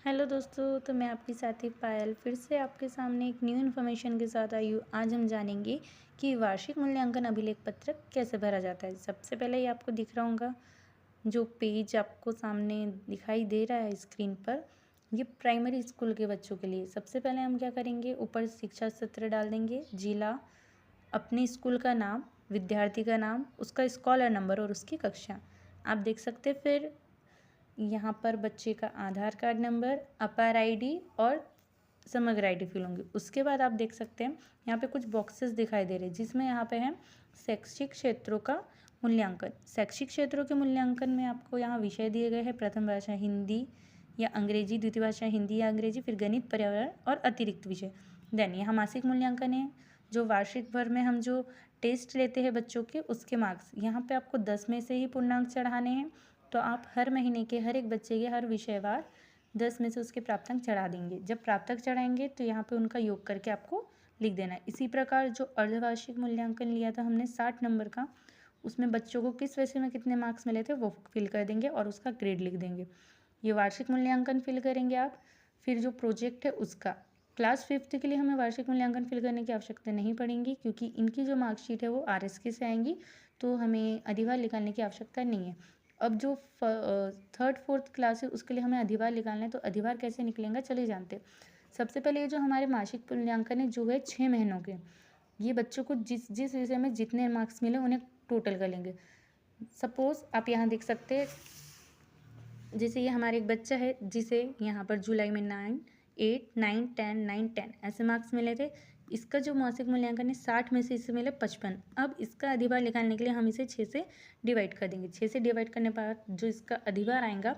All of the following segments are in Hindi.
हेलो दोस्तों, तो मैं आपकी साथी पायल फिर से आपके सामने एक न्यू इन्फॉर्मेशन के साथ आई हूँ। आज हम जानेंगे कि वार्षिक मूल्यांकन अभिलेख पत्रक कैसे भरा जाता है। सबसे पहले ये आपको दिख रहा होगा, जो पेज आपको सामने दिखाई दे रहा है स्क्रीन पर, ये प्राइमरी स्कूल के बच्चों के लिए। सबसे पहले हम क्या करेंगे, ऊपर शिक्षा सत्र डाल देंगे, जिला, अपने स्कूल का नाम, विद्यार्थी का नाम, उसका स्कॉलर नंबर और उसकी कक्षा आप देख सकते हैं। फिर यहाँ पर बच्चे का आधार कार्ड नंबर, अपार आईडी और समग्र आईडी फिल होंगे। उसके बाद आप देख सकते हैं यहाँ पे कुछ बॉक्सेस दिखाई दे रहे हैं, जिसमें यहाँ पे है शैक्षिक क्षेत्रों का मूल्यांकन। शैक्षिक क्षेत्रों के मूल्यांकन में आपको यहाँ विषय दिए गए हैं। प्रथम भाषा हिंदी या अंग्रेजी, द्वितीय भाषा हिंदी या अंग्रेजी, फिर गणित, पर्यावरण और अतिरिक्त विषय। देन यहाँ मासिक मूल्यांकन है, जो वार्षिक भर में हम जो टेस्ट लेते हैं बच्चों के, उसके मार्क्स। यहाँ पे आपको 10 में से ही पूर्णांक चढ़ाने हैं, तो आप हर महीने के हर एक बच्चे के हर विषयवार 10 में से उसके प्राप्तांक चढ़ा देंगे। जब प्राप्तांक चढ़ाएंगे तो यहाँ पे उनका योग करके आपको लिख देना है। इसी प्रकार जो अर्धवार्षिक मूल्यांकन लिया था हमने 60 नंबर का, उसमें बच्चों को किस विषय में कितने मार्क्स मिले थे वो फिल कर देंगे और उसका ग्रेड लिख देंगे। ये वार्षिक मूल्यांकन फिल करेंगे आप। फिर जो प्रोजेक्ट है उसका, क्लास 5th के लिए हमें वार्षिक मूल्यांकन फिल करने की आवश्यकता नहीं पड़ेगी, क्योंकि इनकी जो मार्कशीट है वो RSK से आएंगी, तो हमें अधिभार निकालने की आवश्यकता नहीं है। अब जो 3rd 4th क्लास है उसके लिए हमें अधिभार निकालना है, तो अधिभार कैसे निकलेंगे चलिए जानते हैं। सबसे पहले ये जो हमारे मासिक मूल्यांकन है जो है 6 महीनों के, ये बच्चों को जिस जिस विषय में जितने मार्क्स मिले उन्हें टोटल कर लेंगे। सपोज आप यहाँ देख सकते हैं, जैसे ये हमारे एक बच्चा है जिसे यहाँ पर जुलाई में 9, 8, 9, 10, 9, 10 ऐसे मार्क्स मिले थे। इसका जो मासिक मूल्यांकन है 60 में से इसे मिले 55। अब इसका अधिभार निकालने के लिए हम इसे 6 से डिवाइड कर देंगे। 6 से डिवाइड करने के बाद जो इसका अधिभार आएगा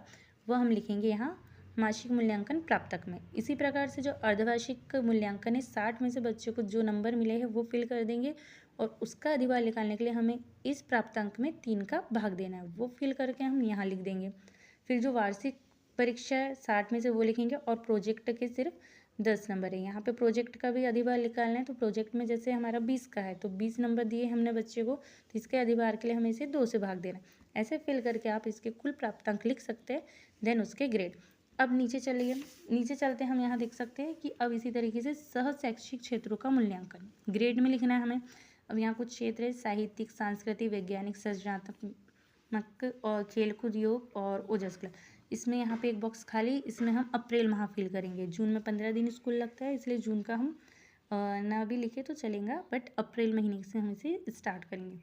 वह हम लिखेंगे यहाँ मासिक मूल्यांकन प्राप्तक में। इसी प्रकार से जो अर्धवार्षिक मूल्यांकन है 60 में से बच्चों को जो नंबर मिले हैं वो फिल कर देंगे, और उसका अधिभार निकालने के लिए हमें इस प्राप्तांक में 3 का भाग देना है, वो फिल करके हम यहाँ लिख देंगे। फिर जो वार्षिक परीक्षा है 60 में से वो लिखेंगे, और प्रोजेक्ट के सिर्फ 10 नंबर है। यहाँ पे प्रोजेक्ट का भी अधिभार निकालना है, तो प्रोजेक्ट में जैसे हमारा 20 का है तो 20 नंबर दिए हमने बच्चे को, तो इसके अधिभार के लिए हमें इसे 2 से भाग देना है। ऐसे फिल करके आप इसके कुल प्राप्तांक लिख सकते हैं, देन उसके ग्रेड। अब नीचे चलिए, नीचे चलते हैं, हम यहाँ देख सकते हैं कि अब इसी तरीके से सह शैक्षिक क्षेत्रों का मूल्यांकन ग्रेड में लिखना है हमें। अब यहाँ कुछ क्षेत्र है, साहित्यिक, सांस्कृतिक, वैज्ञानिक, सृजनात्मक और खेलकूद, योग और ओजस क्लब। इसमें यहाँ पे एक बॉक्स खाली, इसमें हम अप्रैल माह फिल करेंगे। जून में 15 दिन स्कूल लगता है, इसलिए जून का हम ना भी लिखे तो चलेगा, बट अप्रैल महीने से हम इसे स्टार्ट करेंगे।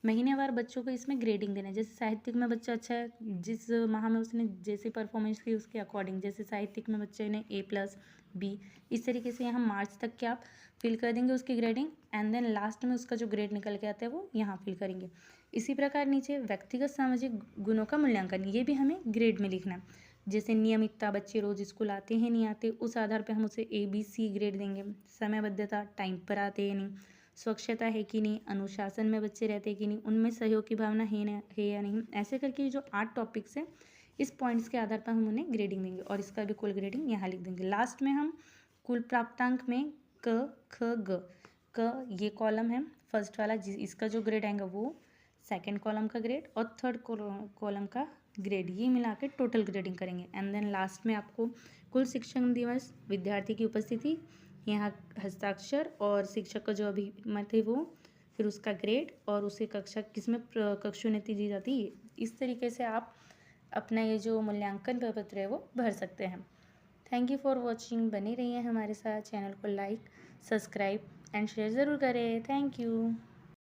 महीनेवार बच्चों को इसमें ग्रेडिंग देना है। जैसे साहित्यिक में बच्चा अच्छा है, जिस माह में उसने जैसी परफॉर्मेंस की उसके अकॉर्डिंग, जैसे साहित्यिक में बच्चे ने A+B, इस तरीके से यहाँ मार्च तक के आप फिल कर देंगे उसकी ग्रेडिंग, एंड देन लास्ट में उसका जो ग्रेड निकल के आता है वो यहाँ फिल करेंगे। इसी प्रकार नीचे व्यक्तिगत सामाजिक गुणों का मूल्यांकन, ये भी हमें ग्रेड में लिखना है। जैसे नियमितता, बच्चे रोज स्कूल आते हैं नहीं आते, उस आधार पे हम उसे ABC ग्रेड देंगे। समयबद्धता, टाइम पर आते हैं नहीं, स्वच्छता है कि नहीं, अनुशासन में बच्चे रहते हैं कि नहीं, उनमें सहयोग की भावना है या नहीं। ऐसे करके जो 8 टॉपिक्स हैं, इस पॉइंट्स के आधार पर हम उन्हें ग्रेडिंग देंगे, और इसका भी कुल ग्रेडिंग यहाँ लिख देंगे। लास्ट में हम कुल प्राप्तांक में क, ख, ग ये कॉलम है फर्स्ट वाला, इसका जो ग्रेड आएगा वो सेकंड कॉलम का ग्रेड, और थर्ड कॉलम का ग्रेड, ये मिला के टोटल ग्रेडिंग करेंगे। एंड देन लास्ट में आपको कुल शिक्षक दिवस, विद्यार्थी की उपस्थिति, यहाँ हस्ताक्षर और शिक्षक का जो अभिमत है वो, फिर उसका ग्रेड, और उसे कक्षा किसमें कक्षोन्नति दी जाती है। इस तरीके से आप अपना ये जो मूल्यांकन प्रपत्र है वो भर सकते हैं। Thank you for watching. बने रहिए हमारे साथ, चैनल को लाइक, सब्सक्राइब एंड शेयर ज़रूर करें। Thank you.